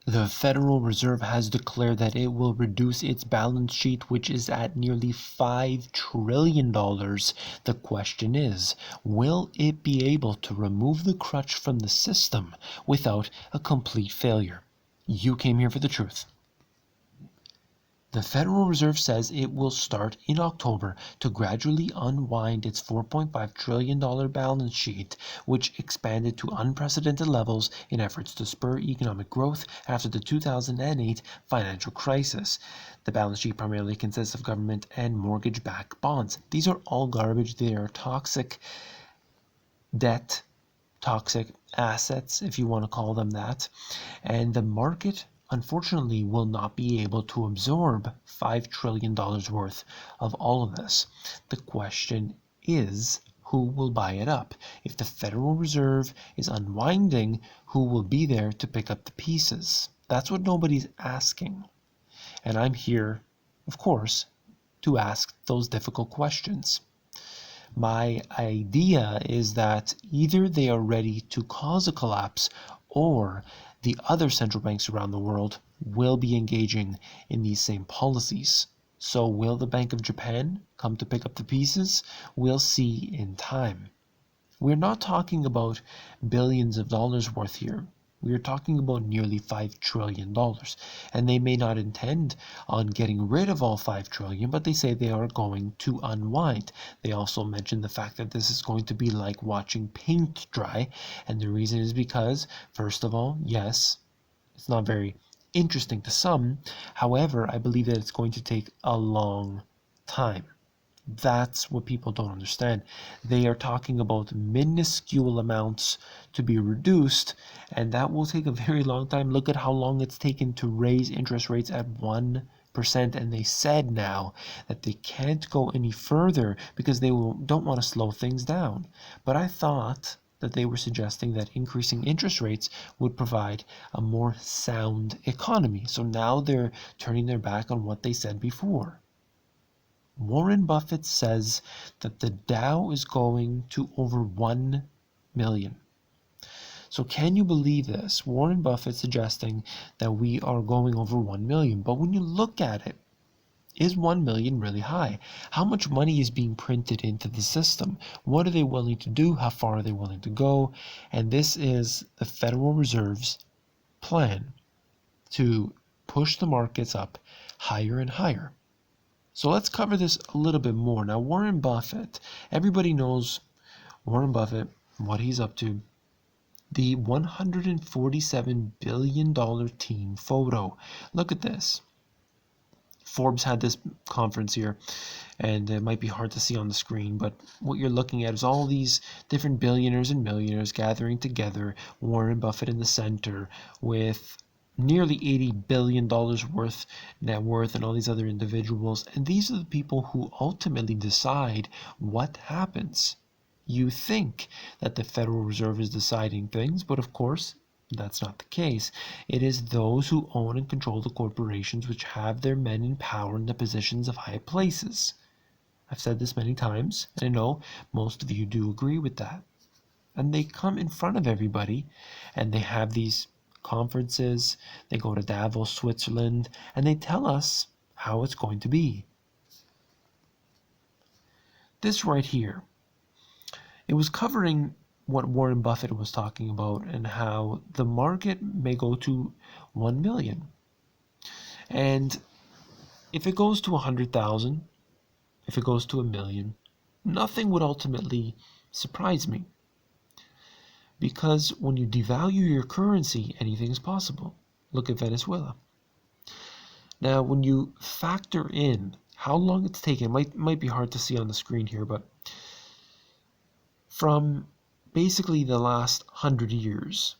The Federal Reserve has declared that it will reduce its balance sheet, which is at nearly $5 trillion. The question is, will it be able to remove the crutch from the system without a complete failure? You came here for the truth. The Federal Reserve says it will start in October to gradually unwind its $4.5 trillion balance sheet, which expanded to unprecedented levels in efforts to spur economic growth after the 2008 financial crisis. The balance sheet primarily consists of government and mortgage-backed bonds. These are all garbage. They are toxic debt, toxic assets, if you want to call them that. And the market unfortunately will not be able to absorb $5 trillion worth of all of this. The question is, who will buy it up? If the Federal Reserve is unwinding, who will be there to pick up the pieces? That's what nobody's asking. And I'm here, of course, to ask those difficult questions. My idea is that either they are ready to cause a collapse, or the other central banks around the world will be engaging in these same policies. So will the Bank of Japan come to pick up the pieces? We'll see in time. We're not talking about billions of dollars worth here. We are talking about nearly $5 trillion. And they may not intend on getting rid of all $5 trillion, but they say they are going to unwind. They also mentioned the fact that this is going to be like watching paint dry. And the reason is because, first of all, yes, it's not very interesting to some. However, I believe that it's going to take a long time. That's what people don't understand. They are talking about minuscule amounts to be reduced, and that will take a very long time. Look at how long it's taken to raise interest rates at 1%, and they said now that they can't go any further because they don't want to slow things down. But I thought that they were suggesting that increasing interest rates would provide a more sound economy. So now they're turning their back on what they said before. Warren Buffett says that the Dow is going to over 1 million. So can you believe this? Warren Buffett suggesting that we are going over 1 million. But when you look at it, is 1 million really high? How much money is being printed into the system? What are they willing to do? How far are they willing to go? And this is the Federal Reserve's plan to push the markets up higher and higher. So let's cover this a little bit more. Now, Warren Buffett, everybody knows Warren Buffett, what he's up to. The $147 billion team photo. Look at this. Forbes had this conference here, and it might be hard to see on the screen, but what you're looking at is all these different billionaires and millionaires gathering together, Warren Buffett in the center, with nearly $80 billion worth net worth, and all these other individuals. And these are the people who ultimately decide what happens. You think that the Federal Reserve is deciding things, but of course, that's not the case. It is those who own and control the corporations which have their men in power in the positions of high places. I've said this many times, and I know most of you do agree with that. And they come in front of everybody, and they have these conferences, they go to Davos, Switzerland, and they tell us how it's going to be. This right here, it was covering what Warren Buffett was talking about and how the market may go to 1 million. And if it goes to 100,000, if it goes to 1 million, nothing would ultimately surprise me. Because when you devalue your currency, anything is possible. Look at Venezuela. Now, when you factor in how long it's taken, it might be hard to see on the screen here, but from basically the last 100 years,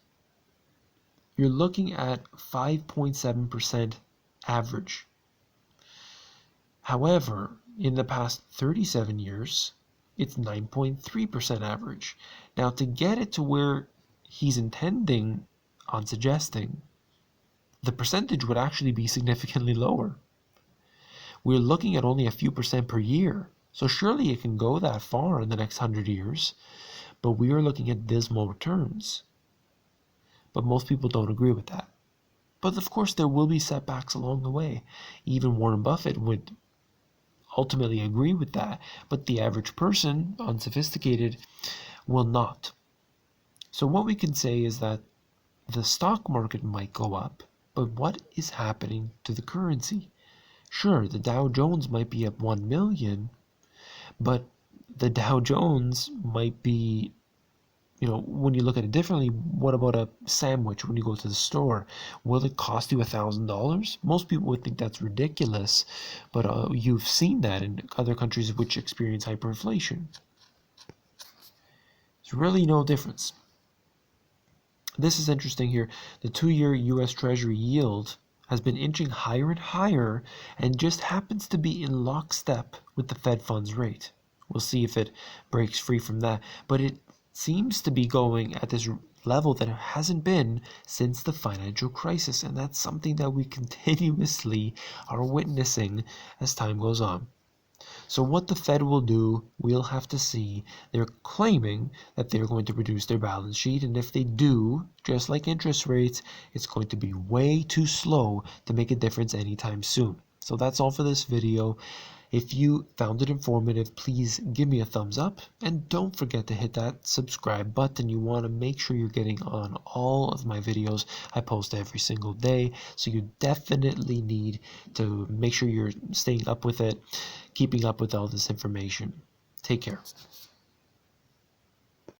you're looking at 5.7% average. However, in the past 37 years, it's 9.3% average. Now, to get it to where he's intending on suggesting, the percentage would actually be significantly lower. We're looking at only a few percent per year. So surely it can go that far in the next 100 years. But we are looking at dismal returns. But most people don't agree with that. But of course, there will be setbacks along the way. Even Warren Buffett would ultimately agree with that, but the average person, unsophisticated, will not. So what we can say is that the stock market might go up, but what is happening to the currency? Sure, the Dow Jones might be up 1 million, but the Dow Jones might be, when you look at it differently, what about a sandwich when you go to the store? Will it cost you $1,000? Most people would think that's ridiculous, but you've seen that in other countries which experience hyperinflation. There's really no difference. This is interesting here. The 2-year U.S. Treasury yield has been inching higher and higher and just happens to be in lockstep with the Fed funds rate. We'll see if it breaks free from that. But it seems to be going at this level that it hasn't been since the financial crisis. And that's something that we continuously are witnessing as time goes on. So what the Fed will do, we'll have to see. They're claiming that they're going to reduce their balance sheet, and if they do, just like interest rates, it's going to be way too slow to make a difference anytime soon. So that's all for this video. If you found it informative, please give me a thumbs up, and don't forget to hit that subscribe button. You want to make sure you're getting on all of my videos. I post every single day, so you definitely need to make sure you're staying up with it, keeping up with all this information. Take care.